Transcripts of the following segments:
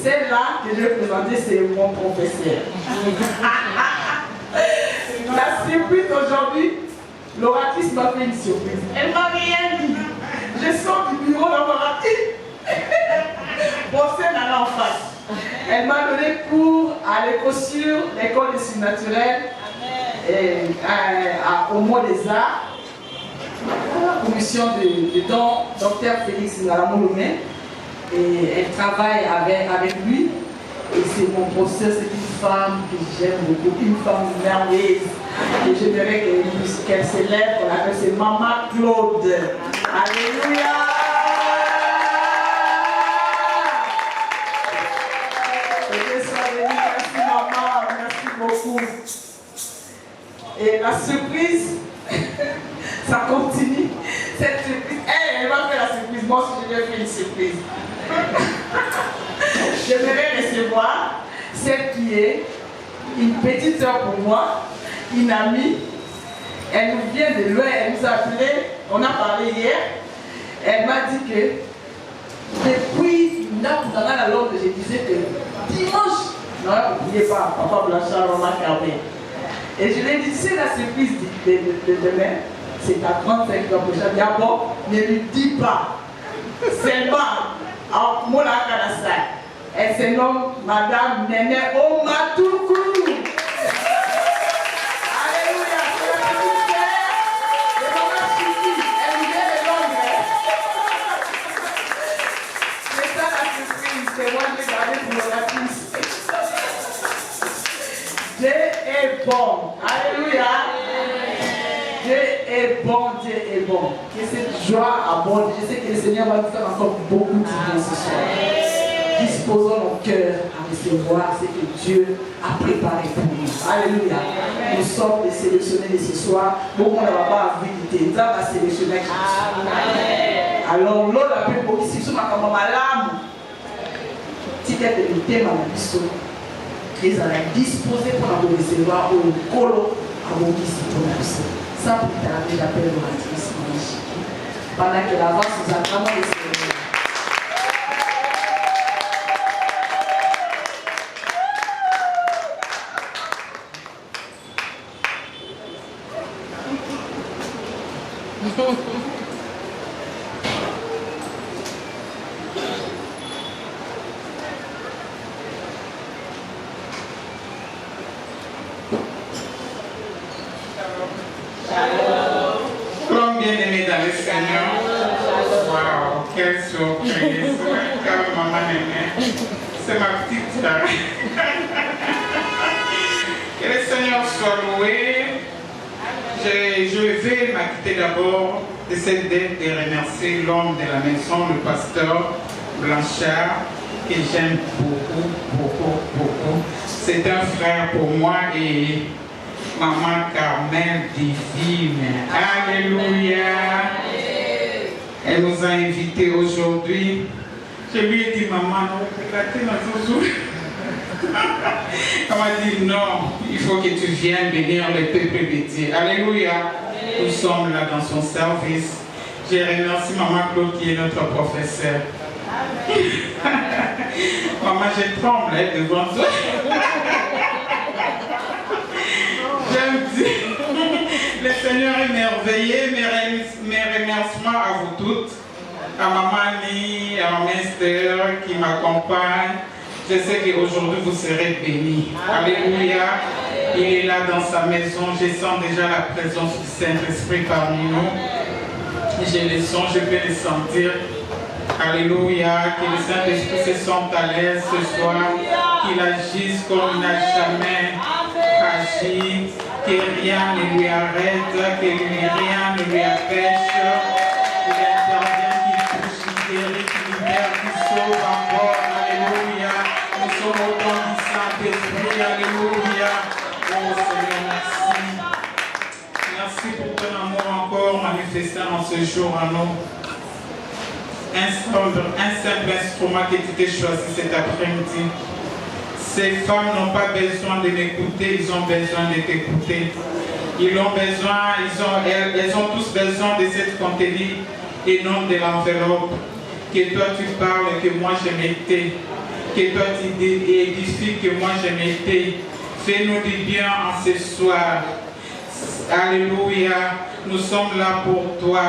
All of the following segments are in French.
celle-là que je vais présenter, c'est mon professeur. La surprise aujourd'hui, l'oratrice m'a fait une surprise. Elle m'a rien dit. Je sors du bureau de l'oratrice. Professeur Nana en face. Elle m'a donné cours à l'écosur, l'école des sciences naturelles, au mot des arts, à la commission de Dr Félix Ngalamouloumé. Et elle travaille avec lui. Et c'est mon professeur, c'est une femme que j'aime beaucoup, une femme merveilleuse. Et j'aimerais qu'elle s'élève, qu'on appelle c'est Maman Claude. Alléluia! Merci maman, merci beaucoup. Et la surprise, ça continue. Cette surprise, elle m'a fait la surprise, moi aussi je lui ai fait une surprise. J'aimerais recevoir celle qui est une petite soeur pour moi, une amie. Elle nous vient de loin, elle nous a appelé, on a parlé hier. Elle m'a dit que depuis dans la langue, je disais que dimanche, non, n'oubliez pas, Papa Blanchard, Maman Carmen. Et je lui ai dit, c'est la surprise de demain, c'est à 35 ans prochain. D'abord, ne lui dis pas. Seulement, en Mola-Kanasai. Elle se nomme Madame Nene Omatoukou. Alléluia, c'est la petite sœur de Maman Chiki. Elle vient de Londres. C'est ça la surprise, c'est moi qui ai gardé pour la fille. Dieu est bon. Alléluia. Dieu est bon, Dieu est bon. Que cette joie abonde. Je sais que le Seigneur va nous faire encore beaucoup de bien ce soir. Disposons nos cœurs à recevoir ce que Dieu a préparé pour nous. Alléluia. Nous sommes les sélectionnés de ce soir. Beaucoup ne va pas visiter. Nous avons sélectionné. Alors, l'on a pu beaucoup si nous sommes comme malade. Si tu as des thèmes à la mission, ils ont disposé pour nous recevoir au colo à vos disciples. Sans plus tarder, j'appelle l'oratrice magique. Pendant que l'avance nous a vraiment laissé. Comme bien aimé dans le Seigneur, waouh, quelle surprise! Comme maman Néné, c'est ma petite sœur. Que le Seigneur soit loué. Je vais m'acquitter d'abord de cette dette de remercier l'homme de la maison, le pasteur Blanchard, que j'aime beaucoup, beaucoup, beaucoup. C'est un frère pour moi et Maman Carmen divine. Alléluia. Elle nous a invités aujourd'hui. Je lui ai dit, maman, non, elle m'a dit, non, il faut que tu viennes bénir le peuple de Dieu. Alléluia. Nous sommes là dans son service. Je remercie Maman Claude qui est notre professeur. Maman, je tremble devant toi. Je me dis, le Seigneur est merveilleux. Mes remerciements à vous toutes, à Maman Annie, à Maman Esther qui m'accompagne. Je sais qu'aujourd'hui vous serez bénis. Alléluia. Il est là dans sa maison. Je sens déjà la présence du Saint-Esprit parmi nous. Je le sens, je peux le sentir. Alléluia. Que le Saint-Esprit se sente à l'aise ce soir. Qu'il agisse comme il n'a jamais agi. Que rien ne lui arrête. Que rien ne lui empêche. Qu'il intervient, qu'il touche, qu'il guérit, qu'il libère, qu'il sauve encore. Alléluia. Nous sommes au temps du Saint-Esprit. Alléluia. Oh Seigneur, merci. Merci pour ton amour encore manifesté en ce jour à nous. Un simple instrument que tu t'es choisi cet après-midi. Ces femmes n'ont pas besoin de m'écouter, ils ont besoin de t'écouter. Ils ont besoin, elles ont tous besoin de cette contenu et non de l'enveloppe. Que toi tu parles et que moi je m'étais. que toi tu édifies, que moi je m'étais. Fais-nous du bien en ce soir. Alléluia, nous sommes là pour toi.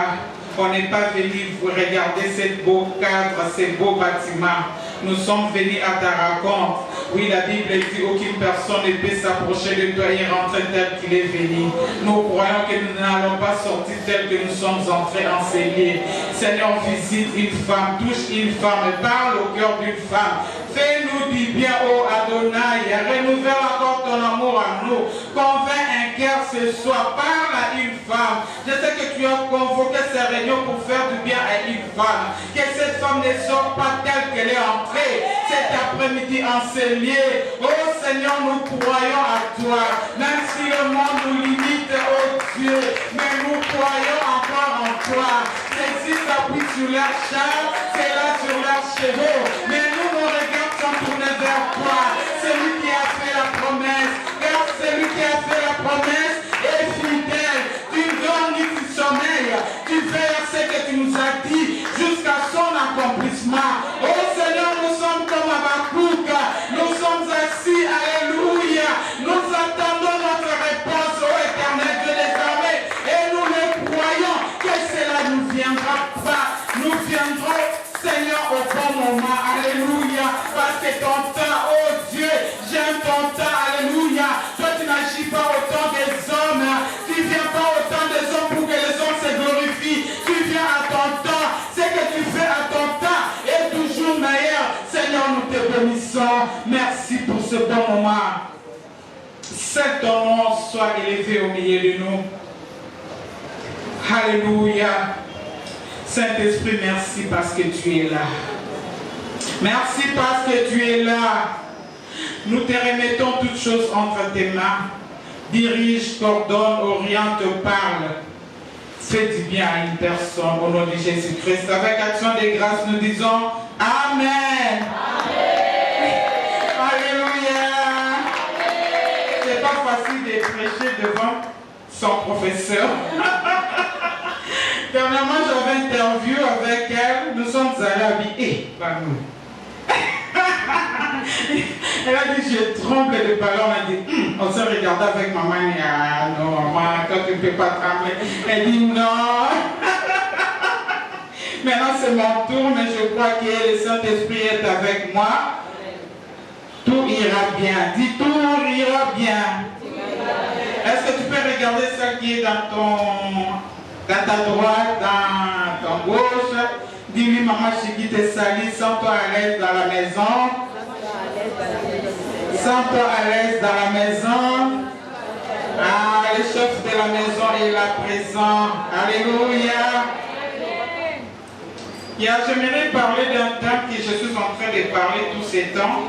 On n'est pas venu regarder ce beau cadre, ces beaux bâtiments. Nous sommes venus à ta rencontre. Oui, la Bible dit aucune personne ne peut s'approcher de toi et rentrer tel qu'il est venu. Nous croyons que nous n'allons pas sortir tel que nous sommes entrés en ces lieux. Seigneur, visite une femme, touche une femme, parle au cœur d'une femme. Fais-nous du bien, ô Adonai. Renouvelle encore ton amour à nous. Convainc un cœur ce soir. Parle à une femme. Je sais que tu as convoqué ces réunions pour faire du bien à une femme. Que cette femme ne sorte pas telle qu'elle est entrée cet après-midi en ces lieux. Oh Seigneur, nous croyons à toi. Même si le monde nous limite, oh Dieu, mais nous croyons encore en toi. Ceux-ci s'appuient sur leurs chars, c'est là sur leurs chevaux. Mais nous, nos regards sont tournés vers toi. Celui qui a fait la promesse. Car celui qui a fait la promesse est fidèle. Tu donnes ni tu sommeilles. Tu fais ce que tu nous as dit jusqu'à son accomplissement. Oh Seigneur, nous sommes comme Habakkuk. Nous sommes assis. Alléluia. Nous attendons notre réponse au éternel Dieu des armées. Et nous le croyons que cela nous viendra pas. Nous viendrons, Seigneur, au bon moment. Alléluia. Parce que ton temps, oh Dieu, j'aime ton temps. Alléluia. Toi, tu n'agis pas au temps des hommes. Tu ne viens pas au temps des hommes pour que les hommes se glorifient. Tu viens à ton temps. Ce que tu fais à ton temps est toujours meilleur. Seigneur, nous te bénissons. Merci pour ce bon moment. Cet nom soit élevé au milieu de nous. Alléluia. Saint-Esprit, merci parce que tu es là. Merci parce que tu es là. Nous te remettons toutes choses entre tes mains. Dirige, coordonne, oriente, parle. Fais du bien à une personne au nom de Jésus-Christ. Avec action de grâce, nous disons Amen. Amen. Alléluia. C'est pas facile de prêcher devant son professeur. Dernièrement, j'avais une interview avec elle. Nous sommes allés habiller. Nous. Elle a dit, je tremble de parler. On a dit, on s'est regardé avec maman. Et ah non, maman, toi tu ne peux pas trembler. Elle dit non. Maintenant c'est mon tour, mais je crois que le Saint-Esprit est avec moi. Tout ira bien. Dis, tout ira bien. Est-ce que tu peux regarder ça qui est dans ta droite, dans ton gauche? Dis-lui, maman Chiki te salue, sens-toi à l'aise dans la maison. Sens-toi à l'aise dans la maison. Ah, le chef de la maison est là présent. Alléluia. J'aimerais parler d'un thème que je suis en train de parler tous ces temps.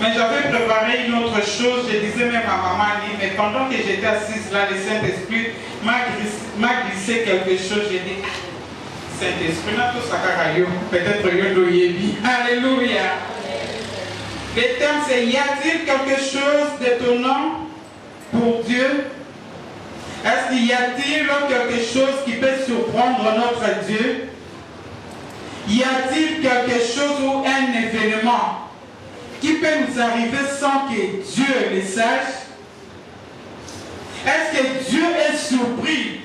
Mais j'avais préparé une autre chose. Je disais même à maman, mais pendant que j'étais assise là, le Saint-Esprit m'a glissé quelque chose. J'ai dit, Saint-Esprit, peut-être Yodo Yebi. Alléluia. Le thème c'est, y a-t-il quelque chose d'étonnant pour Dieu? Est-ce qu'il y a-t-il quelque chose qui peut surprendre notre Dieu? Y a-t-il quelque chose ou un événement qui peut nous arriver sans que Dieu le sache? Est-ce que Dieu est surpris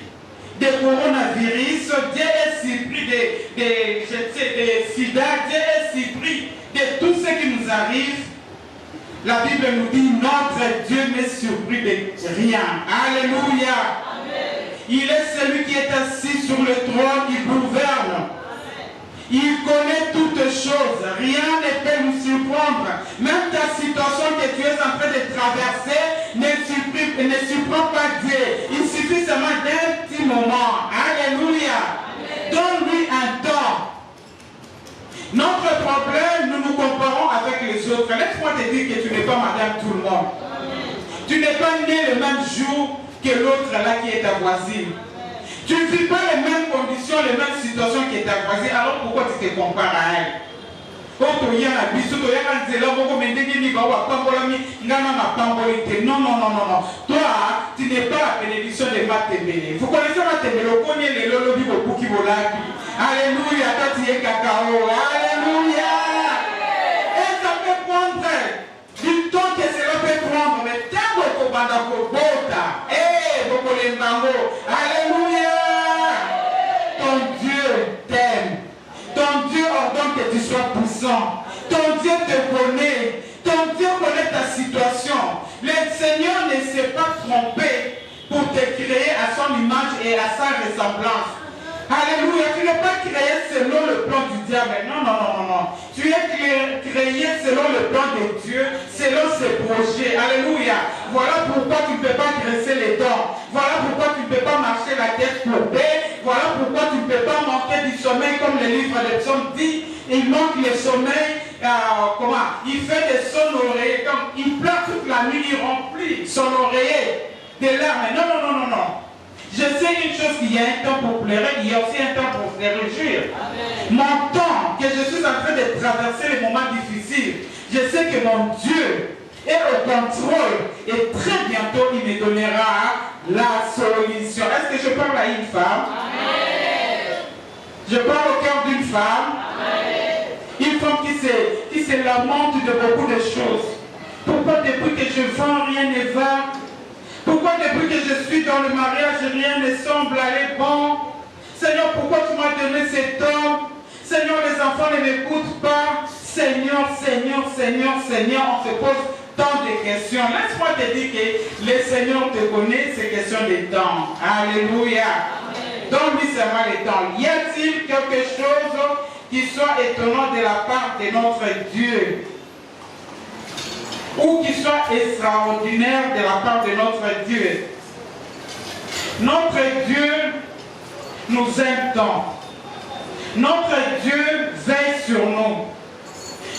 des coronavirus? Dieu est surpris des sida? Dieu est surpris de tout ce qui nous arrive? La Bible nous dit, notre Dieu n'est surpris de rien. Alléluia. Amen. Il est celui qui est assis sur le trône, il gouverne. Amen. Il connaît toutes choses. Rien ne peut nous surprendre. Même ta situation que tu es en train de traverser ne surprend pas Dieu. Il suffit seulement d'un petit moment. Alléluia. Donne-lui un temps. Notre problème, nous nous comparons avec les autres. Laisse-moi te dire que tu n'es pas madame tout le monde. Amen. Tu n'es pas né le même jour que l'autre là qui est ta voisine. Amen. Tu ne vis pas les mêmes conditions, les mêmes situations que ta voisine. Alors pourquoi tu te compares à elle? Non, toi, tu n'es pas la bénédiction de Matembele. Vous connaissez Matembele, vous connaissez les lolobi au Bukibolaki. Alléluia, toi tu es cacao. Alléluia. Alléluia. Ton Dieu t'aime. Ton Dieu ordonne que tu sois puissant. Ton Dieu te connaît. Ton Dieu connaît ta situation. Le Seigneur ne s'est pas trompé pour te créer à son image et à sa ressemblance. Alléluia, tu n'es pas créé selon le plan du diable. Non, non, non, non, non. Tu es créé selon le plan de Dieu, selon ses projets. Alléluia. Voilà pourquoi tu ne peux pas graisser les dents. Voilà pourquoi tu ne peux pas marcher la tête courbée. Voilà pourquoi tu ne peux pas manquer du sommeil comme le livre des psaumes dit. Il manque le sommeil. Comment? Il fait des sonoriers. Comme il pleure toute la nuit, il remplit son oreiller de larmes. Non, non, non, non, non. Je sais une chose, qu'il y a un temps pour pleurer, il y a aussi un temps pour se réjouir. Mon temps que je suis en train de traverser les moments difficiles, je sais que mon Dieu est au contrôle et très bientôt il me donnera la solution. Est-ce que je parle à une femme? Amen. Je parle au cœur d'une femme. Amen. Une femme qui se lamente de beaucoup de choses. Pourquoi depuis que je vends, rien ne va? Pourquoi depuis que je suis dans le mariage, rien ne semble aller bon? Seigneur, pourquoi tu m'as donné cet homme? Seigneur, les enfants ne m'écoutent pas. Seigneur, Seigneur, Seigneur, Seigneur, on se pose tant de questions. Laisse-moi te dire que le Seigneur te connaît, c'est question de temps. Alléluia. Donne-lui seulement le temps. Y a-t-il quelque chose qui soit étonnant de la part de notre Dieu? Ou qui soit extraordinaire de la part de notre Dieu? Notre Dieu nous aime tant. Notre Dieu veille sur nous.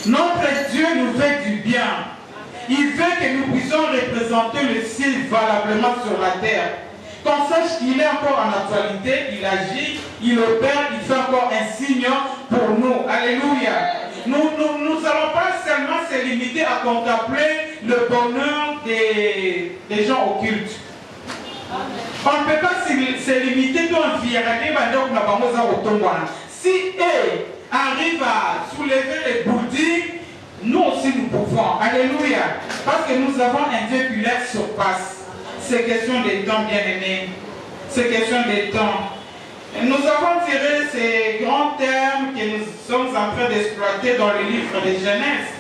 Notre Dieu nous veut du bien. Il veut que nous puissions représenter le ciel valablement sur la terre. Qu'on sache qu'il est encore en actualité, il agit, il opère, il fait encore un signe pour nous. Alléluia. Nous n'allons pas seulement se limiter à contempler le bonheur des gens occultes. On ne peut pas se limiter à si eux arrivent à soulever les bouddhiques, nous aussi nous pouvons. Alléluia. Parce que nous avons un Dieu qui leur surpasse. C'est question de temps, bien-aimés. C'est question de temps. Nous avons tiré ces grands termes que nous sommes en train d'exploiter dans le livre de Genèse.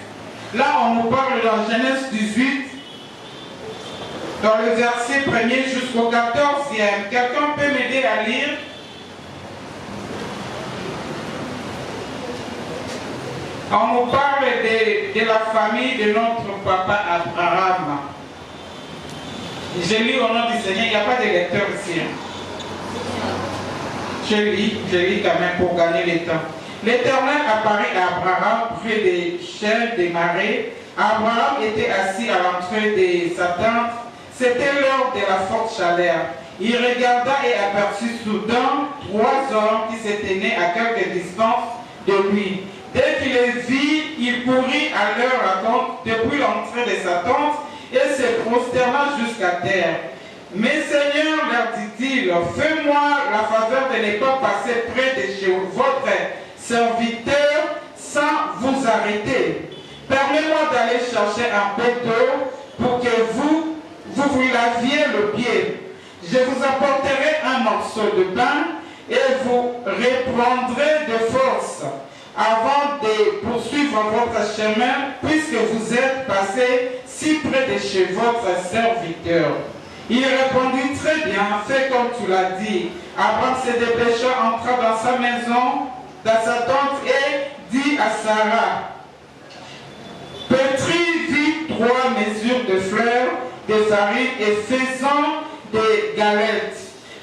Là, on nous parle dans Genèse 18, dans le verset 1er jusqu'au 14e. Quelqu'un peut m'aider à lire? On nous parle de la famille de notre papa Abraham. Je lis au nom du Seigneur, il n'y a pas de lecteur ici. Je lis quand même pour gagner le temps. L'Éternel apparut à Abraham près des chênes des marais. Abraham était assis à l'entrée de sa tente. C'était l'heure de la forte chaleur. Il regarda et aperçut soudain 3 hommes qui se tenaient à quelque distance de lui. Dès qu'il les vit, il courut à leur rencontre depuis l'entrée de sa tente et se prosterna jusqu'à terre. Mais Seigneur, leur dit-il, fais-moi la faveur de ne pas passer près de chez votre serviteur sans vous arrêter. Permettez-moi d'aller chercher un peu d'eau pour que vous laviez le pied. Je vous apporterai un morceau de pain et vous reprendrez de force avant de poursuivre votre chemin, puisque vous êtes passé si près de chez votre serviteur. Il répondit, très bien, fais comme tu l'as dit. Abraham se dépêcha, entra dans sa maison, dans sa tente et dit à Sarah, pétris vite 3 mesures de fleurs de farine et faisant des galettes.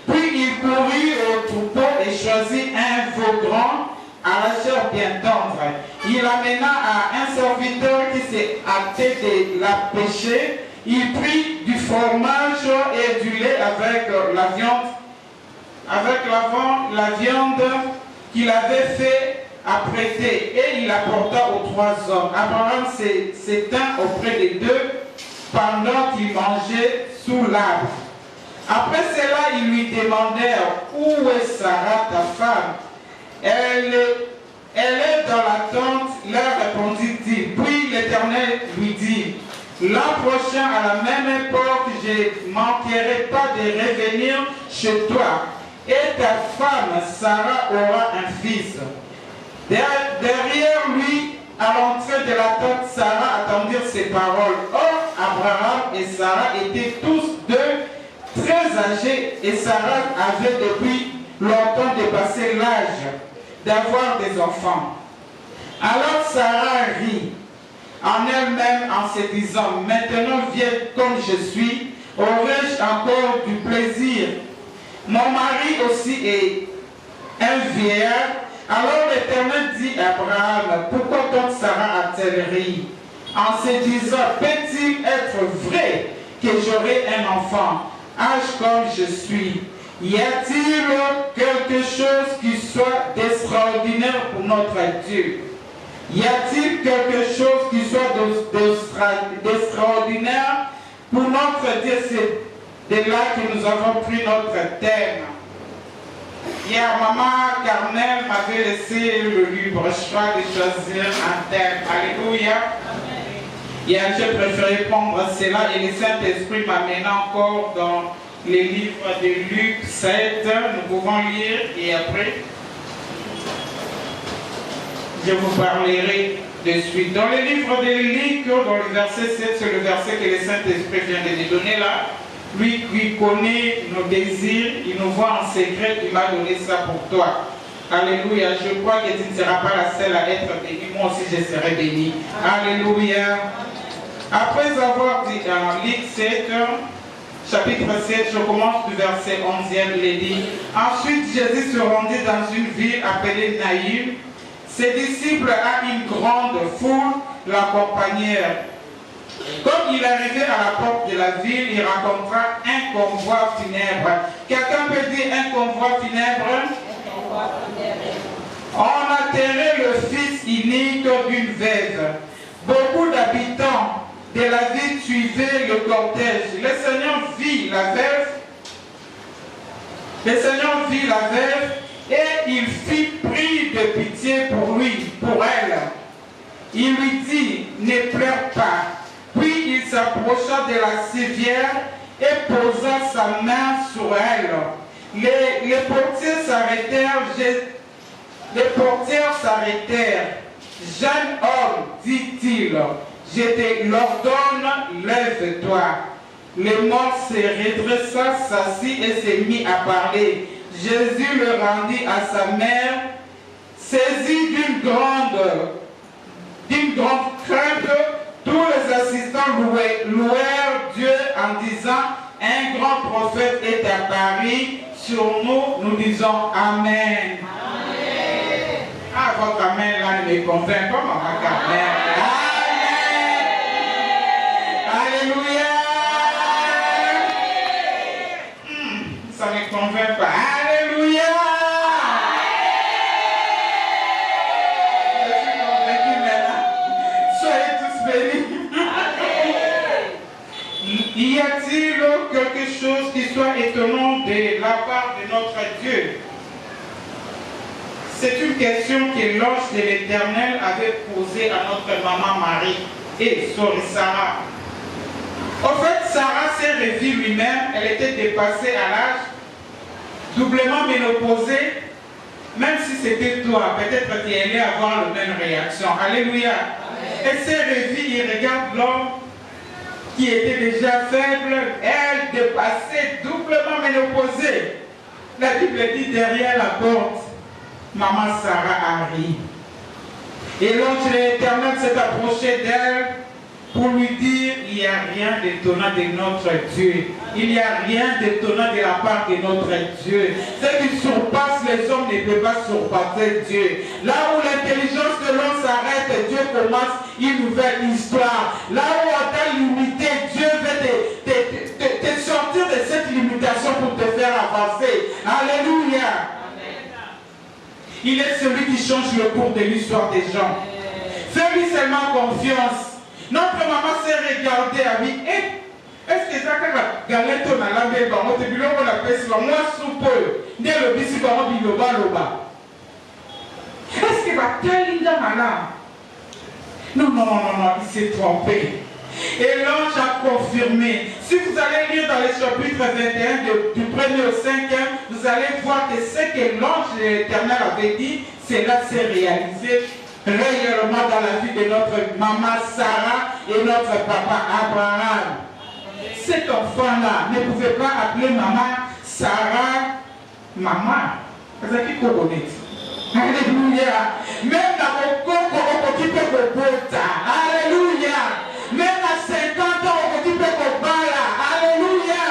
Puis il courut au troupeau et choisit un veau grand à la chair bien tendre. Il amena à un serviteur qui s'est hâté de la pêcher. Il prit du fromage et du lait avec la viande qu'il avait fait apprêter, et il apporta aux 3 hommes. Abraham s'étint auprès des 2 pendant qu'ils mangeaient sous l'arbre. Après cela, ils lui demandèrent, où est Sarah, ta femme? Elle est dans la tente, leur répondit-il. Puis l'Éternel lui dit, l'an prochain, à la même époque, je je manquerai pas de revenir chez toi, et ta femme Sarah aura un fils. Derrière lui, à l'entrée de la tente, Sarah attendirent ces paroles. Or, Abraham et Sarah étaient tous deux très âgés, et Sarah avait depuis longtemps dépassé l'âge d'avoir des enfants. Alors Sarah rit en elle-même en se disant, maintenant vieille comme je suis, aurais-je encore du plaisir? Mon mari aussi est un vieillard. Alors l'Éternel dit à Abraham, pourquoi donc Sarah a-t-elle ri? En se disant, peut-il être vrai que j'aurai un enfant, âge comme je suis? Y a-t-il quelque chose qui soit d'extraordinaire pour notre Dieu? Y a-t-il quelque chose qui soit d'extraordinaire pour notre Dieu? C'est de là que nous avons pris notre thème. Hier, maman Carmel m'avait laissé le libre choix de choisir un thème. Alléluia. Hier, j'ai préféré prendre cela et le Saint-Esprit m'amène encore dans les livres de Luc 7. Nous pouvons lire et après, je vous parlerai de suite. Dans le livre de Luc, dans le verset 7, c'est le verset que le Saint-Esprit vient de nous donner là. Lui qui connaît nos désirs, il nous voit en secret, il m'a donné ça pour toi. Alléluia. Je crois que tu ne seras pas la seule à être bénie. Moi aussi, je serai béni. Alléluia. Après avoir dit dans Luc 7, chapitre 7, je commence du verset 11e, il dit. Ensuite, Jésus se rendit dans une ville appelée Naïm. Ses disciples à une grande foule l'accompagnèrent. Comme il arrivait à la porte de la ville, il rencontra un convoi funèbre. Quelqu'un peut dire un convoi funèbre? On enterrait le fils unique d'une veuve. Beaucoup d'habitants de la ville suivaient le cortège. Le Seigneur vit la veuve. Le Seigneur vit la veuve et il fit pris de pitié pour lui, pour elle. Il lui dit, ne pleure pas. Puis il s'approcha de la civière et posa sa main sur elle. Les portiers s'arrêtèrent. Jeune homme, dit-il, je te l'ordonne, lève-toi. Le mort se redressa, s'assit et se mit à parler. Jésus le rendit à sa mère, saisi d'une grande crainte. Tous les assistants louèrent Dieu en disant, un grand prophète est apparu sur nous, nous disons Amen. Amen. Ah, votre Amen là ne me convainc pas, maman Carmel. Amen. Alléluia. Ça ne me convainc pas. Alléluia. Y a-t-il quelque chose qui soit étonnant de la part de notre Dieu? C'est une question que l'ange de l'Éternel avait posée à notre maman Marie et sœur Sarah. En fait, Sarah s'est revue lui-même, elle était dépassée à l'âge, doublement ménopausée, même si c'était toi, peut-être qu'elle allait avoir la même réaction. Alléluia. Elle s'est revue, il regarde l'homme qui était déjà faible, elle dépassée, doublement ménopausée. La Bible dit derrière la porte, maman Sarah a ri. Et l'ange de l'Éternel s'est approché d'elle pour lui dire, il n'y a rien d'étonnant de notre Dieu. Il n'y a rien d'étonnant de la part de notre Dieu. Ce qui surpasse les hommes ne peut pas surpasser Dieu. Là où l'intelligence de l'homme s'arrête, Dieu commence une nouvelle histoire. Là où on t'a limité, Dieu veut te sortir de cette limitation pour te faire avancer. Alléluia. Il est celui qui change le cours de l'histoire des gens. Fais-lui seulement confiance. Notre maman s'est regardée à lui. Est-ce que ça a galette on a lavé bango te bilo on a pèse moi soupe ne le bisi bango biloba loba. Est-ce que va tel linda mana? Non, il s'est trompé. Et l'ange a confirmé. Si vous allez lire dans le chapitre 21 du 1er au 5e, vous allez voir que ce que l'ange de l'Éternel avait dit, cela s'est réalisé réellement dans la vie de notre maman Sarah et notre papa Abraham. Cet enfant-là ne pouvait pas appeler maman Sarah maman. Parce qu'il connaît. Alléluia. Même dans mon coco, on peut bota. Alléluia. Même à 50 ans, on peut bala. Alléluia.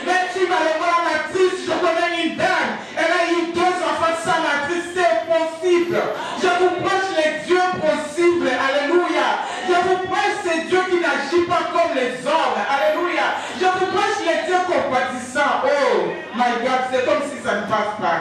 Même si ma matrice, je connais une dame. Elle a eu 2 enfants sans matrice. C'est possible. Je vous prêche les dieux possibles. Alléluia. Je vous prêche ces dieux qui n'agissent pas comme les hommes. Alléluia. Je vous prêche les dieux compatissants. Oh my God, c'est comme si ça ne passe pas.